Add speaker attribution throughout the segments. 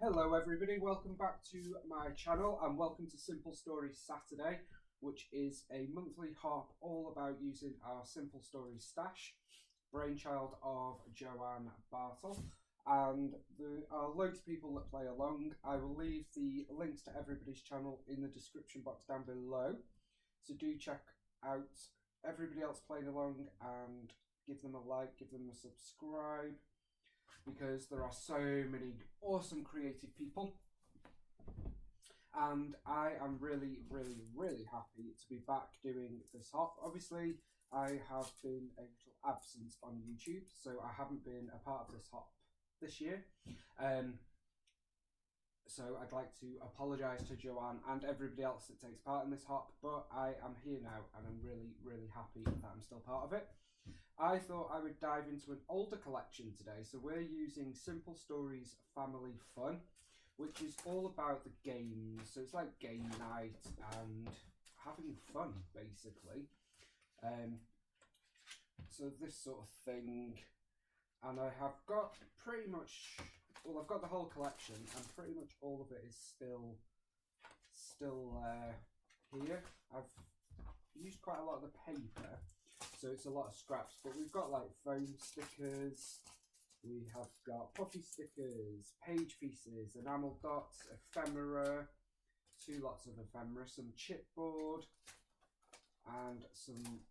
Speaker 1: Hello everybody, welcome back to my channel and welcome to Simple Stories Saturday, which is a monthly hop all about using our Simple Stories stash, brainchild of Joanne Bartle, and there are loads of people that play along. I will leave the links to everybody's channel in the description box down below, so do check out everybody else playing along and give them a like, give them a subscribe, because there are so many awesome creative people, and I am really happy to be back doing this hop. Obviously I have been a little absent on YouTube, so I haven't been a part of this hop this year, so I'd like to apologise to Joanne and everybody else that takes part in this hop, but I am here now and I'm really happy that I'm still part of it. I thought I would dive into an older collection today, so we're using Simple Stories Family Fun, which is all about the games, so it's like game night and having fun basically. So this sort of thing, and I have got pretty much, well, I've got the whole collection and pretty much all of it is still here. I've used quite a lot of the paper, so it's a lot of scraps, but we've got like foam stickers, we have got puffy stickers, page pieces, enamel dots, ephemera, two lots of ephemera, some chipboard, and some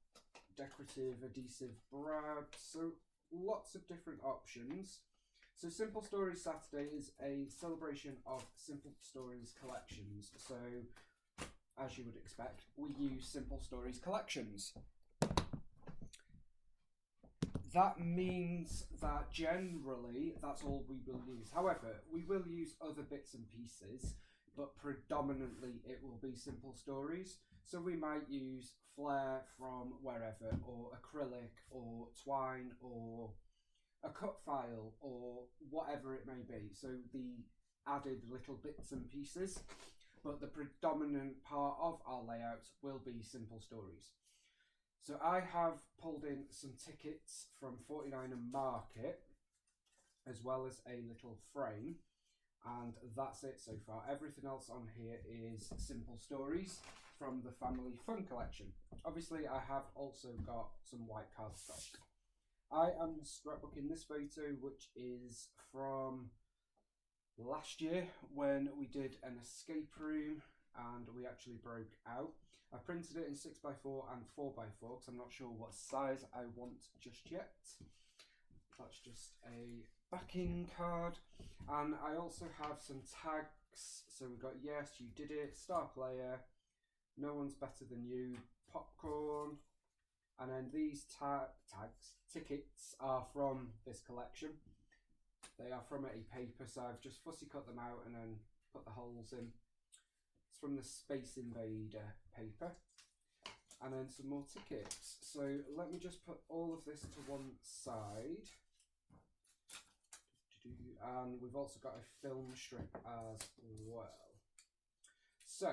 Speaker 1: decorative adhesive brad, so lots of different options. So Simple Stories Saturday is a celebration of Simple Stories collections, so as you would expect, we use Simple Stories collections. That means that generally that's all we will use. However, we will use other bits and pieces, but predominantly it will be Simple Stories. So we might use flair from wherever, or acrylic, or twine, or a cut file, or whatever it may be. So the added little bits and pieces, but the predominant part of our layout will be Simple Stories. So I have pulled in some tickets from 49 and Market, as well as a little frame, and that's it so far. Everything else on here is Simple Stories from the Family Fun collection. Obviously I have also got some white cardstock. I am scrapbooking this photo, which is from last year when we did an escape room and we actually broke out. I printed it in 6x4 and 4x4 because I'm not sure what size I want just yet. That's just a backing card, and I also have some tags. So we've got yes, you did it, star player, no one's better than you, popcorn, and then these tickets are from this collection. They are from a paper, so I've just fussy cut them out and then put the holes in. It's from the Space Invader paper. And then some more tickets. So let me just put all of this to one side. And we've also got a film strip as well. So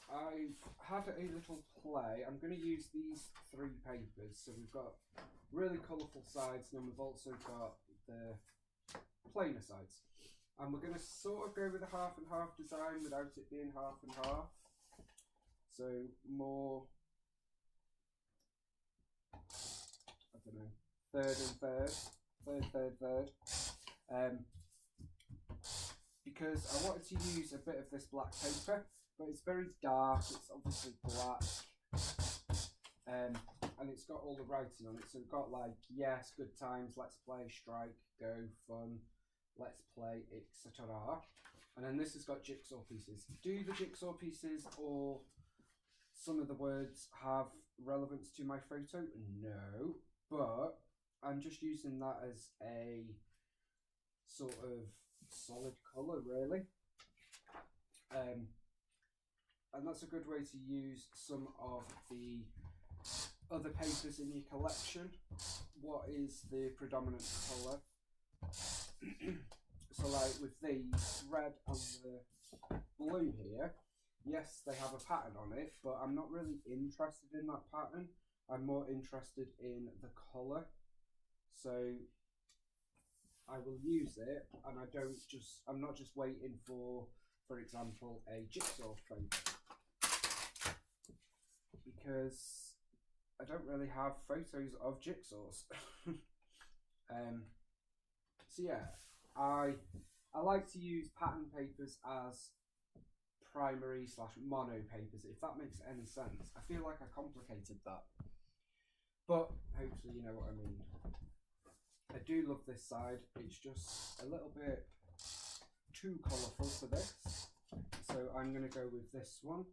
Speaker 1: I've had a little play. I'm going to use these three papers. So we've got really colourful sides, and then we've also got the plainer sides. And we're going to sort of go with a half and half design without it being half and half. So more, I don't know, third. Because I wanted to use a bit of this black paper, but it's very dark, it's obviously black, and it's got all the writing on it. So we've got like, yes, good times, let's play, strike, go, fun, let's play, etc. And then this has got jigsaw pieces. Do the jigsaw pieces or some of the words have relevance to my photo? No, but I'm just using that as a sort of solid colour, really. And that's a good way to use some of the other papers in your collection. What is the predominant colour? So like with these, red and the blue here, yes, they have a pattern on it, but I'm not really interested in that pattern. I'm more interested in the colour. So I will use it, and I'm not just waiting for example, a jigsaw photo, because I don't really have photos of jigsaws. So yeah, I like to use pattern papers as primary / mono papers, if that makes any sense. I feel like I complicated that, but hopefully you know what I mean. I do love this side, it's just a little bit too colourful for this, so I'm going to go with this one,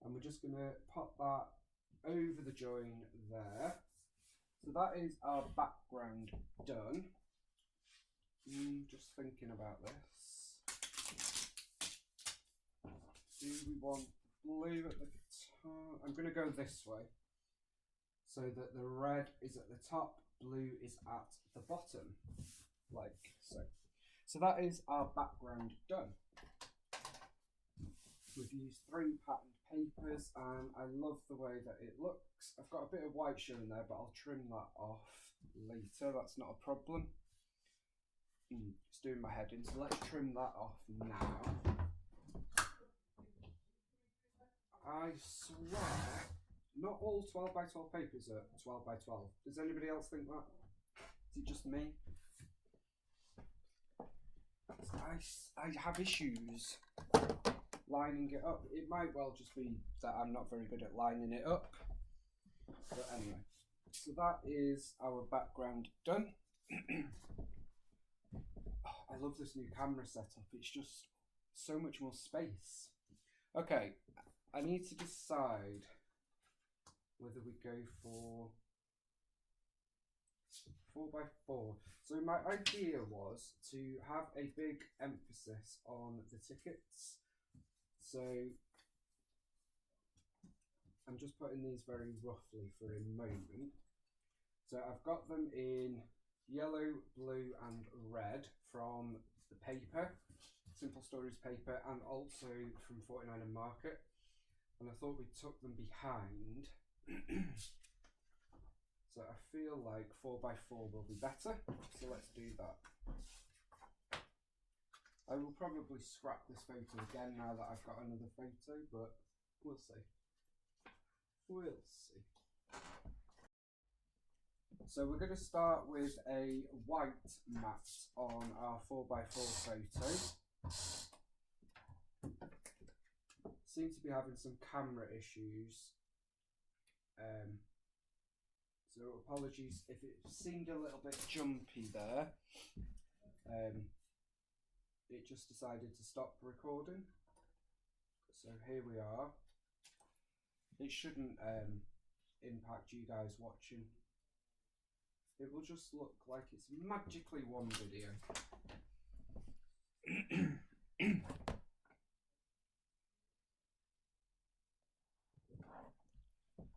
Speaker 1: and we're just going to pop that over the join there. So that is our background done. Just thinking about this. Do we want blue at the top? I'm going to go this way, so that the red is at the top, blue is at the bottom, like so. So that is our background done. We've used 3 patterned papers, and I love the way that it looks. I've got a bit of white showing there, but I'll trim that off later, that's not a problem. Just doing my head in, so let's trim that off now. I swear, not all 12 by 12 papers are 12 by 12. Does anybody else think that? Is it just me? I have issues lining it up. It might well just be that I'm not very good at lining it up. But anyway, so that is our background done. Oh, I love this new camera setup. It's just so much more space. Okay, I need to decide whether we go for 4 by 4. So my idea was to have a big emphasis on the tickets. So I'm just putting these very roughly for a moment. So I've got them in yellow, blue and red from the paper, Simple Stories paper, and also from 49 and Market. And I thought we took them behind. So I feel like 4 by 4 will be better. So let's do that. I will probably scrap this photo again now that I've got another photo, but we'll see. We'll see. So we're going to start with a white mat on our 4 by 4 photo. Seem to be having some camera issues. So apologies if it seemed a little bit jumpy there. It just decided to stop recording. So here we are. It shouldn't impact you guys watching. It will just look like it's magically one video.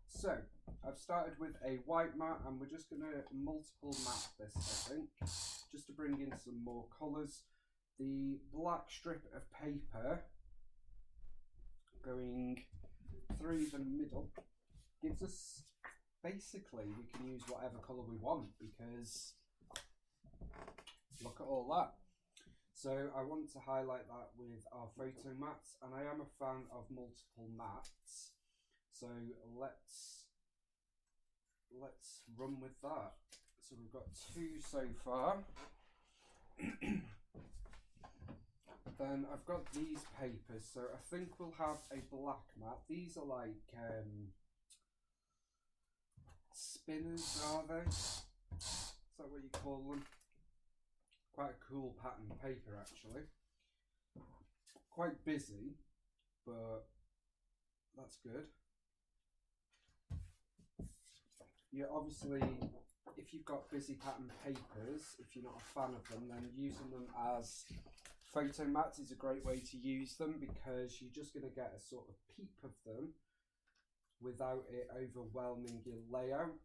Speaker 1: So I've started with a white mat, and we're just going to multiple mat this, I think, just to bring in some more colours. The black strip of paper going through the middle gives us, basically, we can use whatever colour we want, because look at all that. So I want to highlight that with our photo mats, and I am a fan of multiple mats. So let's run with that. So we've got 2 so far. Then I've got these papers, so I think we'll have a black mat. These are like spinners, are they? Is that what you call them? Quite a cool pattern paper, actually. Quite busy, but that's good. Yeah, obviously, if you've got busy pattern papers, if you're not a fan of them, then using them as photo mats is a great way to use them, because you're just going to get a sort of peep of them without it overwhelming your layout.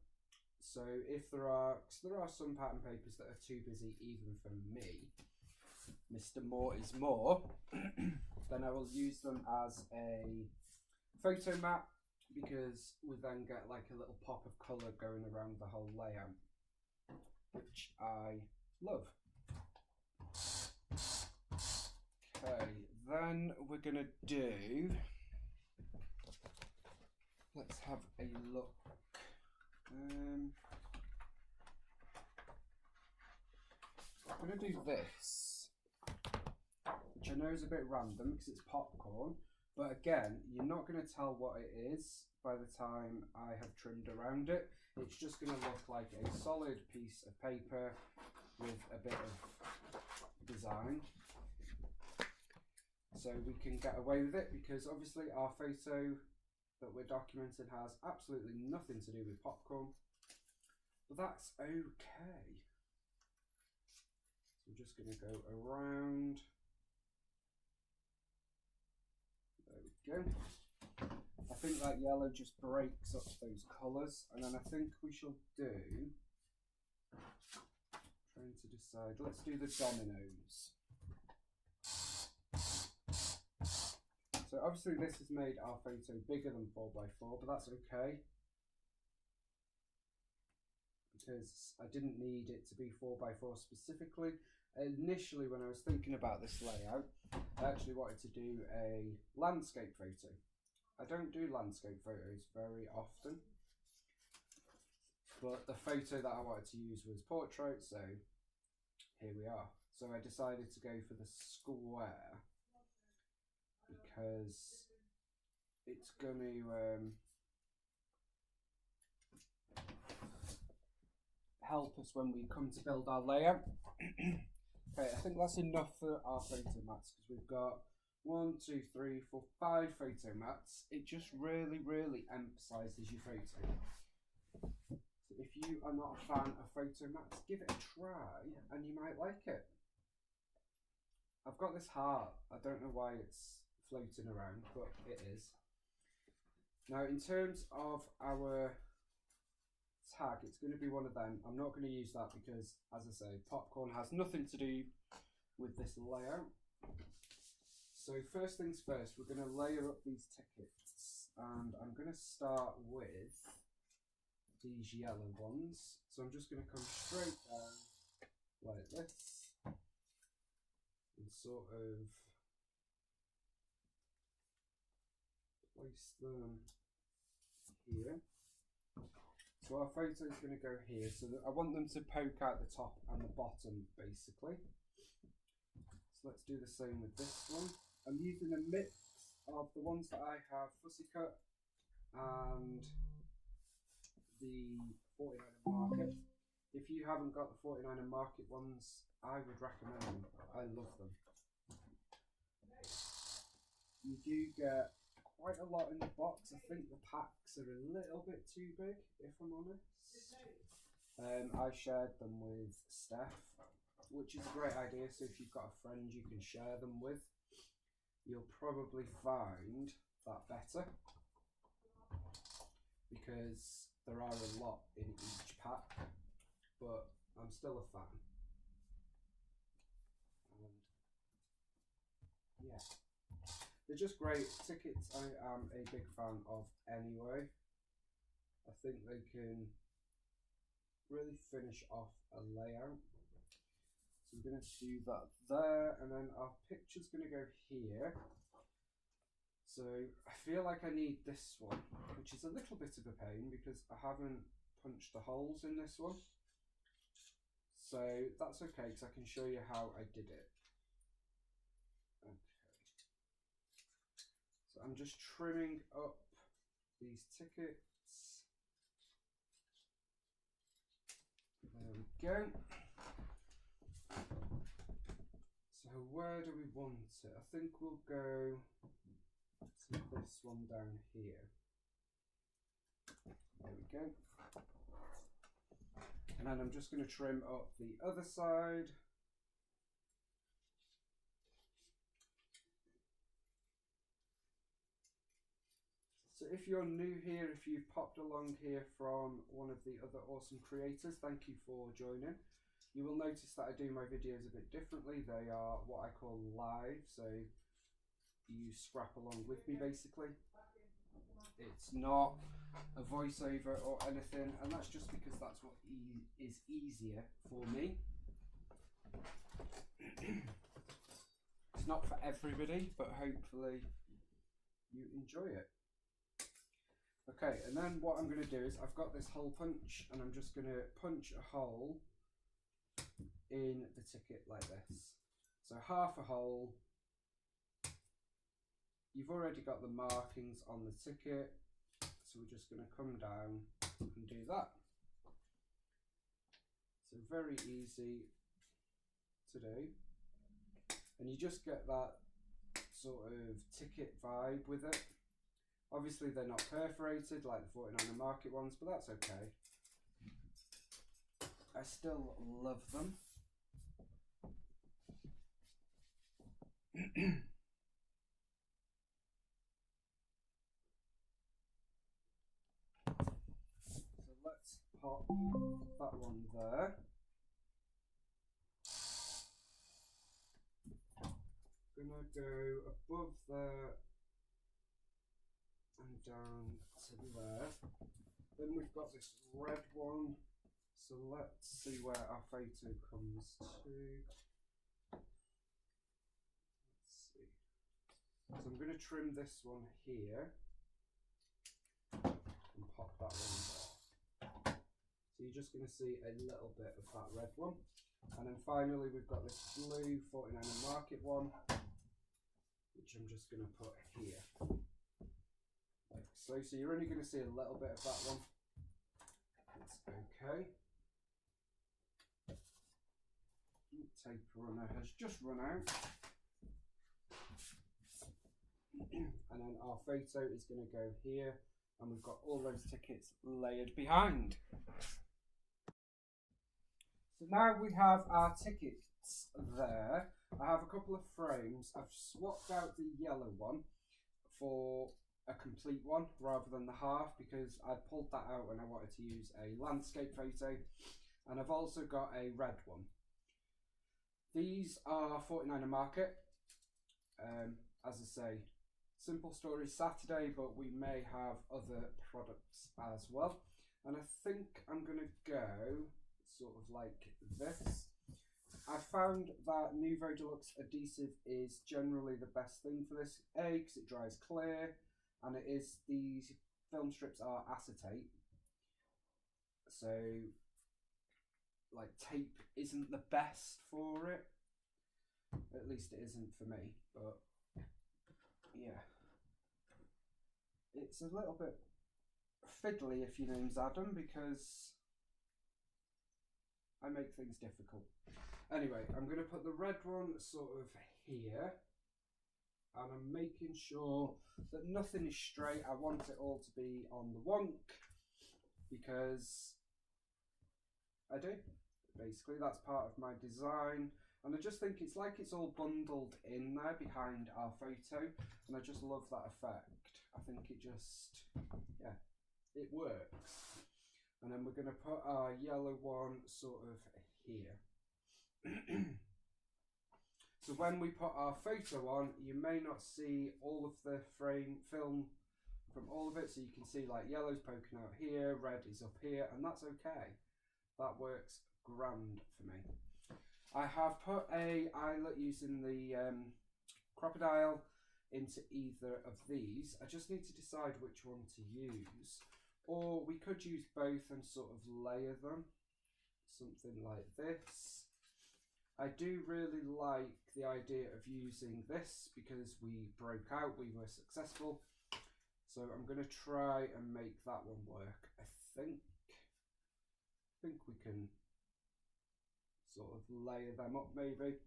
Speaker 1: So if there are some pattern papers that are too busy even for me, Mr. More is more, then I will use them as a photo mat, because we then get like a little pop of colour going around the whole layout, which I love. Okay, then we're gonna do. Let's have a look. I'm gonna do this, which I know is a bit random because it's popcorn, but again, you're not gonna tell what it is by the time I have trimmed around it. It's just gonna look like a solid piece of paper with a bit of design. So we can get away with it because obviously our photo that we're documenting has absolutely nothing to do with popcorn, but that's okay. So I'm just going to go around. There we go. I think that yellow just breaks up those colours, and then I think we shall do, trying to decide, let's do the dominoes. So obviously this has made our photo bigger than 4x4, but that's okay. Because I didn't need it to be 4x4 specifically. Initially when I was thinking about this layout, I actually wanted to do a landscape photo. I don't do landscape photos very often, but the photo that I wanted to use was portrait, so here we are. So I decided to go for the square because it's going to help us when we come to build our layout. Okay, I think that's enough for our photo mats because we've got 1, 2, 3, 4, 5 photo mats. It just really emphasises your photo. So if you are not a fan of photo mats, give it a try and you might like it. I've got this heart. I don't know why it's floating around, but it is. Now in terms of our tag, it's going to be one of them. I'm not going to use that because, as I say, popcorn has nothing to do with this layout. So first things first, we're going to layer up these tickets, and I'm going to start with these yellow ones. So I'm just going to come straight down like this and sort of place them here. So our photo is going to go here. So I want them to poke out the top and the bottom, basically. So let's do the same with this one. I'm using a mix of the ones that I have fussy cut and the 49er Market. If you haven't got the 49er Market ones, I would recommend them. I love them. You do get quite a lot in the box. I think the packs are a little bit too big, if I'm honest. I shared them with Steph, which is a great idea. So if you've got a friend you can share them with, you'll probably find that better because there are a lot in each pack, but I'm still a fan. And yeah, they're just great. Tickets I am a big fan of anyway. I think they can really finish off a layout. So we're going to do that there, and then our picture's going to go here. So I feel like I need this one, which is a little bit of a pain because I haven't punched the holes in this one. So that's okay because I can show you how I did it. Okay. So I'm just trimming up these tickets. There we go. So where do we want it? I think we'll go to this one down here. There we go. And then I'm just going to trim up the other side. So if you're new here, if you've popped along here from one of the other awesome creators, thank you for joining. You will notice that I do my videos a bit differently. They are what I call live, so you scrap along with me basically. It's not a voiceover or anything, and that's just because that's what is easier for me. It's not for everybody, but hopefully you enjoy it. Okay, and then what I'm going to do is I've got this hole punch, and I'm just going to punch a hole in the ticket like this. So half a hole. You've already got the markings on the ticket, so we're just going to come down and do that. So very easy to do, and you just get that sort of ticket vibe with it. Obviously they're not perforated like the 49er Market ones, but that's okay. I still love them. So let's pop that one there. Gonna go above there and down to there. Then we've got this red one. So let's see where our photo comes to. Let's see. So I'm going to trim this one here and pop that one there. So you're just going to see a little bit of that red one. And then finally we've got this blue 49er Market one, which I'm just going to put here. Like so. So you're only going to see a little bit of that one. It's okay. Tape runner has just run out. And then our photo is going to go here, and we've got all those tickets layered behind. So now we have our tickets there. I have a couple of frames. I've swapped out the yellow one for a complete one rather than the half, because I pulled that out when I wanted to use a landscape photo. And I've also got a red one. These are 49er Market. As I say, Simple Stories Saturday, but we may have other products as well. And I think I'm going to go sort of like this. I found that Nuvo Deluxe adhesive is generally the best thing for this. A, because it dries clear, and it is, these film strips are acetate. So, like, tape isn't the best for it. At least it isn't for me, but yeah. It's a little bit fiddly if your name's Adam, because I make things difficult. Anyway, I'm going to put the red one sort of here, and I'm making sure that nothing is straight. I want it all to be on the wonk, because I do. Basically, that's part of my design, and I just think it's like it's all bundled in there behind our photo, and I just love that effect. I think it just, yeah, it works. And then we're going to put our yellow one sort of here. So when we put our photo on, you may not see all of the film from all of it, so you can see like yellow's poking out here, red is up here, and that's okay. That works grand for me. I have put a eyelet using the crocodile into either of these. I just need to decide which one to use, or we could use both and sort of layer them, something like this. I do really like the idea of using this because we broke out, we were successful. So I'm going to try and make that one work. I think we can sort of layer them up maybe.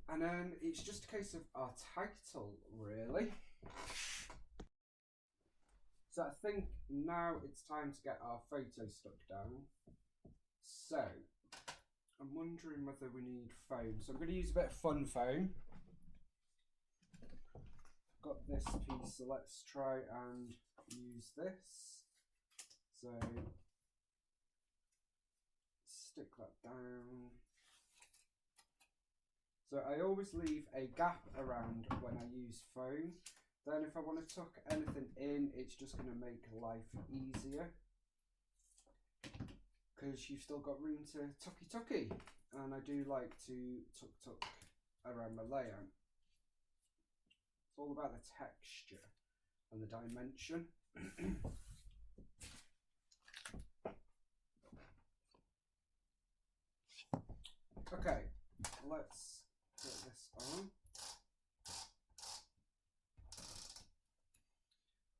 Speaker 1: And then it's just a case of our title, really. So I think now it's time to get our photo stuck down. So I'm wondering whether we need foam. So I'm going to use a bit of fun foam. Got this piece, so let's try and use this. So stick that down. So I always leave a gap around when I use foam. Then if I want to tuck anything in, it's just going to make life easier, because you've still got room to tucky. and I do like to tuck around my layout. It's all about the texture and the dimension. Okay, let's put this on.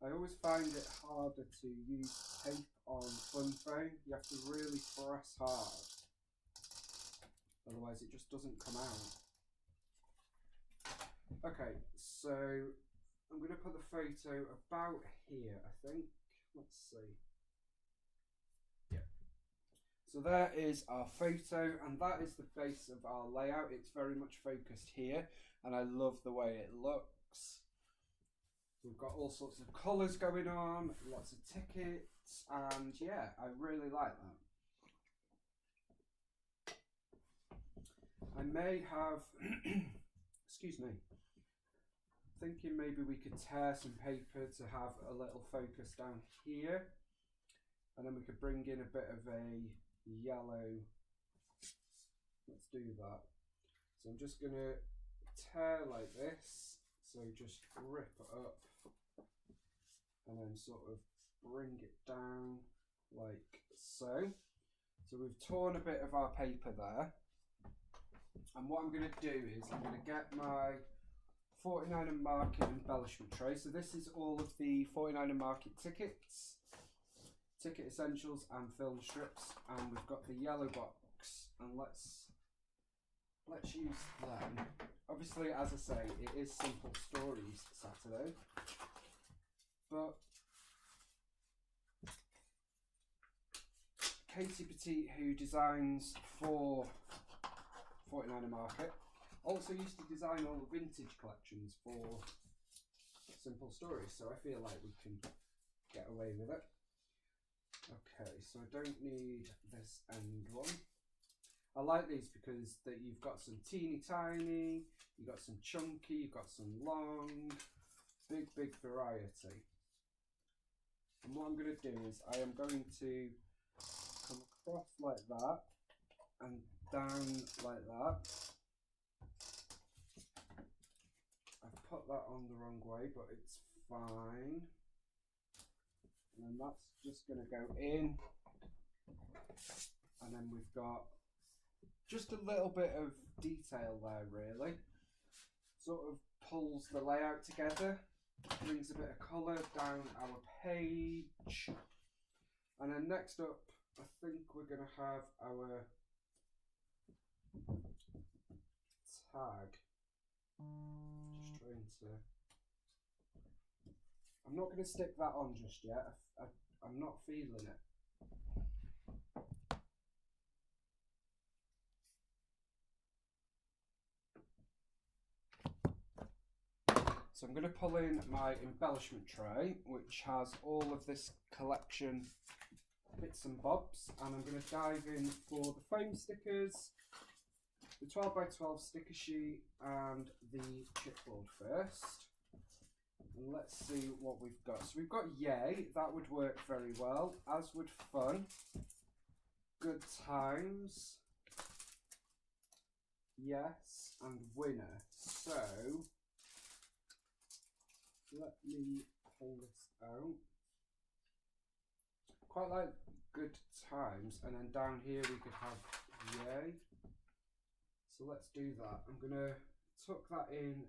Speaker 1: I always find it harder to use tape on fun foam. You have to really press hard, otherwise it just doesn't come out. Okay, so I'm going to put the photo about here, I think. Let's see. Yeah. So there is our photo, and that is the face of our layout. It's very much focused here, and I love the way it looks. We've got all sorts of colours going on, lots of tickets, and yeah, I really like that. I may have, excuse me, thinking maybe we could tear some paper to have a little focus down here, and then we could bring in a bit of a yellow. Let's do that. So I'm just going to tear like this, so just rip it up and then sort of bring it down like so. So we've torn a bit of our paper there, and what I'm going to do is I'm going to get my 49 & Market embellishment tray. So this is all of the 49 & Market tickets, ticket essentials and film strips, and we've got the yellow box, and let's use them. Obviously, as I say, it is Simple Stories Saturday, but Katie Petit, who designs for 49 & Market, also used to design all the vintage collections for Simple Stories, so I feel like we can get away with it. Okay, so I don't need this end one. I like these because you've got some teeny tiny, you've got some chunky, you've got some long, big variety. And what I'm going to do is I am going to come across like that and down like that. I've put that on the wrong way, but it's fine. And then that's just going to go in. And then we've got just a little bit of detail there, really. Sort of pulls the layout together, brings a bit of colour down our page. And then next up, I think we're going to have our tag. Just trying to... I'm not going to stick that on just yet. I'm not feeling it. So I'm going to pull in my embellishment tray, which has all of this collection bits and bobs, and I'm going to dive in for the foam stickers, the 12 by 12 sticker sheet, and the chipboard first. And let's see what we've got. So we've got Yay, that would work very well, as would Fun, Good Times, Yes, and Winner. So let me pull this out. Quite like Good Times, and then down here we could have Yay. So let's do that. I'm going to tuck that in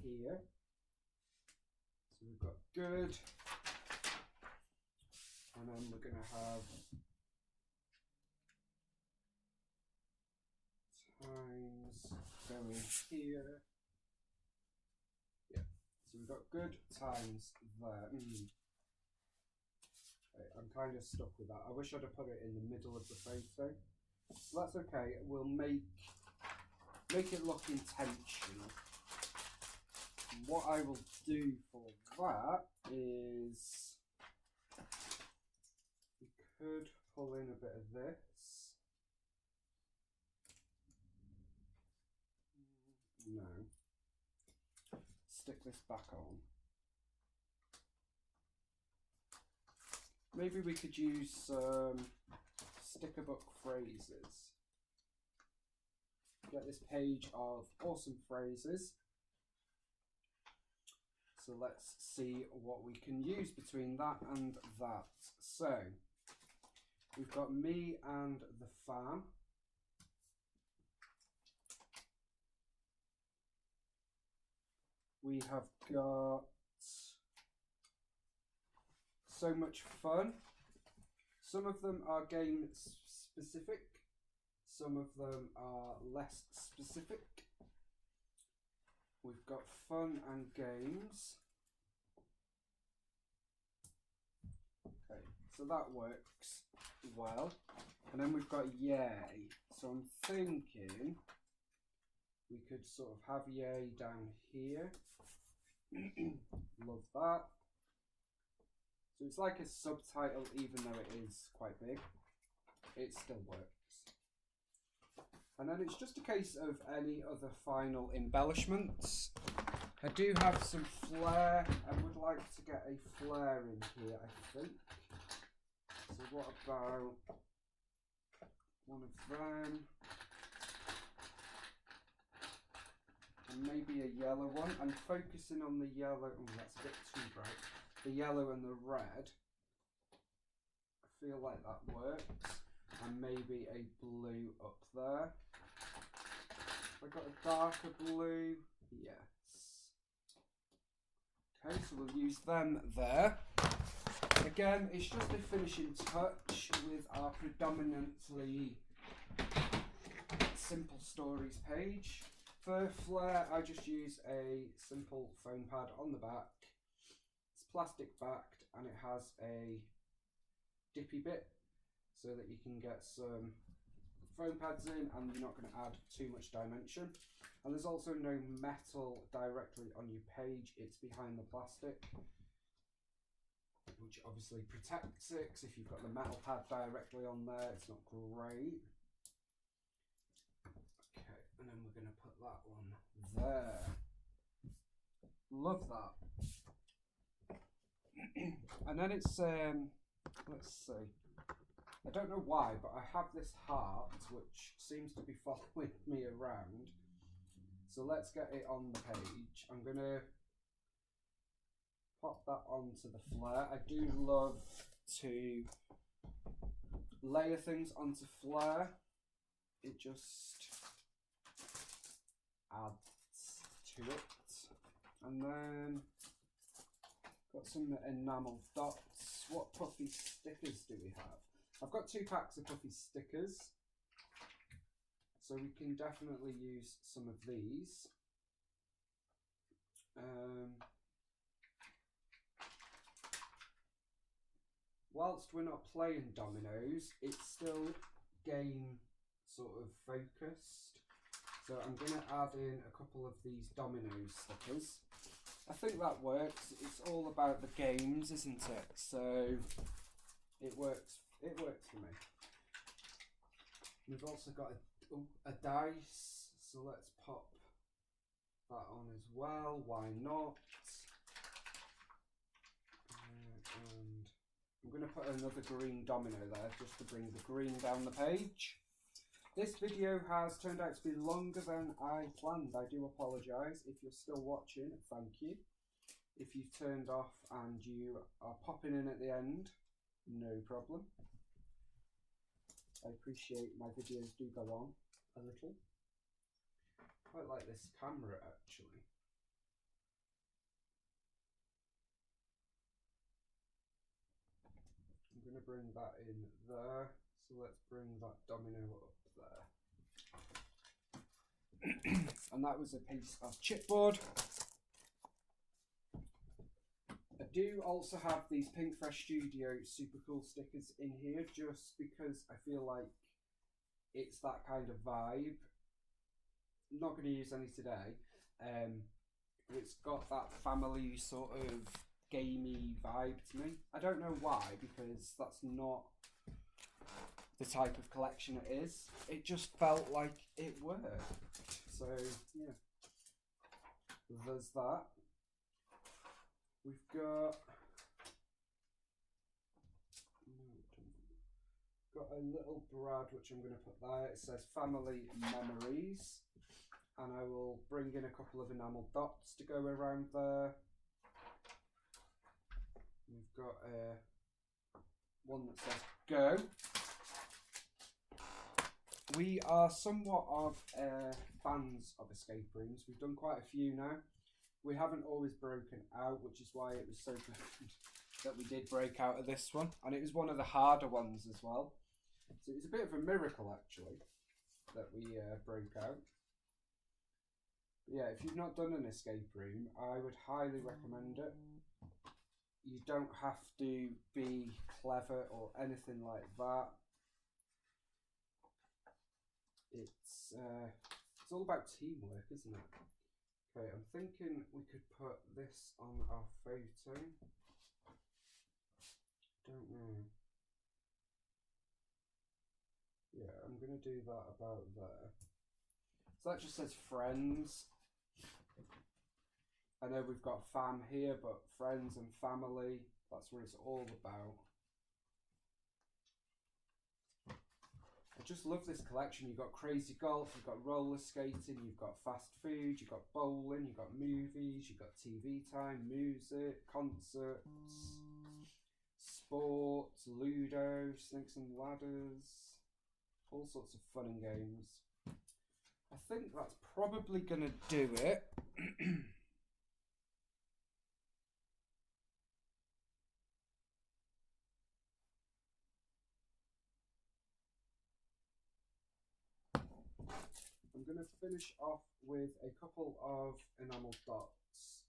Speaker 1: here. So we've got Good, and then we're going to have Times going here. Yeah, so we've got Good Times there. Okay, I'm kind of stuck with that. I wish I'd have put it in the middle of the photo. So that's okay. We'll make it look intentional. And what I will do for that is we could pull in a bit of this. No. Stick this back on. Maybe we could use some sticker book phrases. get this page of awesome phrases. So let's see what we can use between that and that. So we've got me and the fam. We have got so much fun. Some of them are game specific. Some of them are less specific. We've got fun and games. Okay, so that works well. And then we've got yay. So I'm thinking we could sort of have yay down here. Love that. So it's like a subtitle, even though it is quite big. It still works. And then it's just a case of any other final embellishments. I do have some flair. I would like to get a flare in here, I think. So what about one of them? And maybe a yellow one. I'm focusing on the yellow. Oh, that's a bit too bright. The yellow and the red. I feel like that works. And maybe a blue up there. I got a darker blue. Yes. Okay, so we'll use them there. Again, it's just a finishing touch with our predominantly simple stories page. For flair, I just use a simple foam pad on the back. It's plastic backed and it has a dippy bit so that you can get some foam pads in and you're not going to add too much dimension. And there's also no metal directly on your page, it's behind the plastic, which obviously protects it, because if you've got the metal pad directly on there, it's not great. Okay, and then we're going to put that one there. Love that. And then it's, let's see. I don't know why, but I have this heart which seems to be following me around. So let's get it on the page. I'm going to pop that onto the flare. I do love to layer things onto flare. It just adds to it. And then got some enamel dots. What puffy stickers do we have? I've got 2 packs of puffy stickers, so we can definitely use some of these. Whilst we're not playing dominoes, it's still game sort of focused. So I'm going to add in a couple of these domino stickers. I think that works. It's all about the games, isn't it? So it works. It works for me. We've also got a dice, so let's pop that on as well. Why not? And I'm going to put another green domino there just to bring the green down the page. This video has turned out to be longer than I planned. I do apologise. If you're still watching, thank you. If you've turned off and you are popping in at the end, no problem. I appreciate my videos do go on a little. Quite like this camera actually. I'm going to bring that in there. So let's bring that domino up there. And that was a piece of chipboard. I do also have these Pinkfresh Studio super cool stickers in here just because I feel like it's that kind of vibe. I'm not going to use any today. It's got that family sort of gamey vibe to me. I don't know why, because that's not the type of collection it is. It just felt like it worked. So yeah, there's that. We've got got a little brad which I'm going to put there. It says family memories, and I will bring in a couple of enamel dots to go around there. We've got one that says go. We are somewhat of fans of escape rooms. We've done quite a few now. We haven't always broken out, which is why it was so good that we did break out of this one. And it was one of the harder ones as well. So it was a bit of a miracle, actually, that we broke out. But yeah, if you've not done an escape room, I would highly recommend it. You don't have to be clever or anything like that. It's all about teamwork, isn't it? Okay, I'm thinking we could put this on our photo. Don't know. Yeah, I'm going to do that about there. So that just says friends. I know we've got fam here, but friends and family, that's what it's all about. I just love this collection. You've got crazy golf, you've got roller skating, you've got fast food, you've got bowling, you've got movies, you've got TV time, music, concerts, sports, Ludo, Snakes and Ladders, all sorts of fun and games. I think that's probably going to do it. I'm going to finish off with a couple of enamel dots.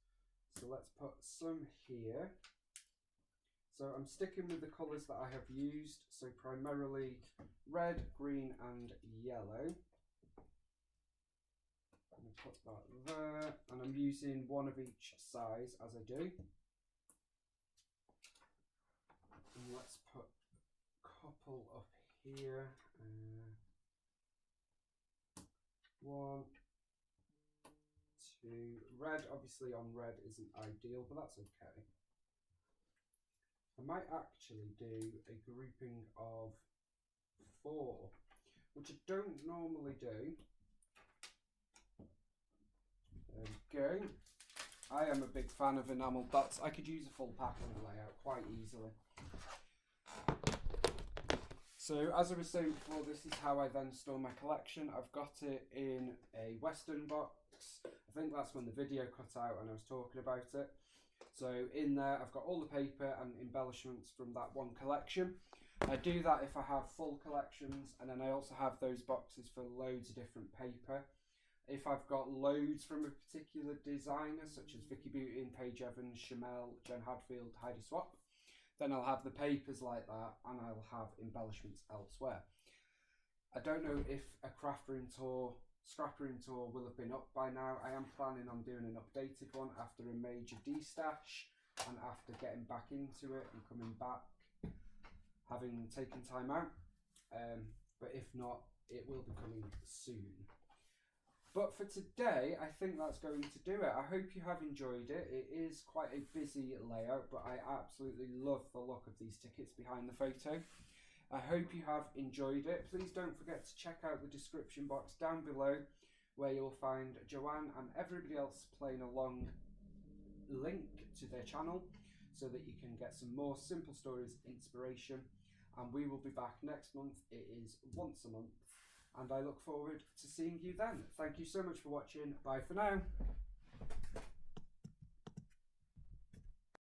Speaker 1: So let's put some here. So I'm sticking with the colours that I have used. So primarily red, green and yellow. I'm going to put that there. And I'm using one of each size as I do. And let's put a couple up here. One, two. Red, obviously on red isn't ideal, but that's okay. I might actually do a grouping of 4, which I don't normally do. There we go. I am a big fan of enamel dots. I could use a full pack on the layout quite easily. So as I was saying before, this is how I then store my collection. I've got it in a Western box. I think that's when the video cut out and I was talking about it. So in there I've got all the paper and embellishments from that one collection. I do that if I have full collections, and then I also have those boxes for loads of different paper. If I've got loads from a particular designer, such as Vicky Beauty, Paige Evans, Chamel, Jen Hadfield, Heidi Swap, then I'll have the papers like that, and I'll have embellishments elsewhere. I don't know if a craft room tour, scrap room tour will have been up by now. I am planning on doing an updated one after a major destash and after getting back into it and coming back, having taken time out. But if not, it will be coming soon. But for today, I think that's going to do it. I hope you have enjoyed it. It is quite a busy layout, but I absolutely love the look of these tickets behind the photo. I hope you have enjoyed it. Please don't forget to check out the description box down below, where you'll find Joanne and everybody else playing along link to their channel, so that you can get some more Simple Stories inspiration. And we will be back next month. It is once a month. And I look forward to seeing you then. Thank you so much for watching. Bye for now.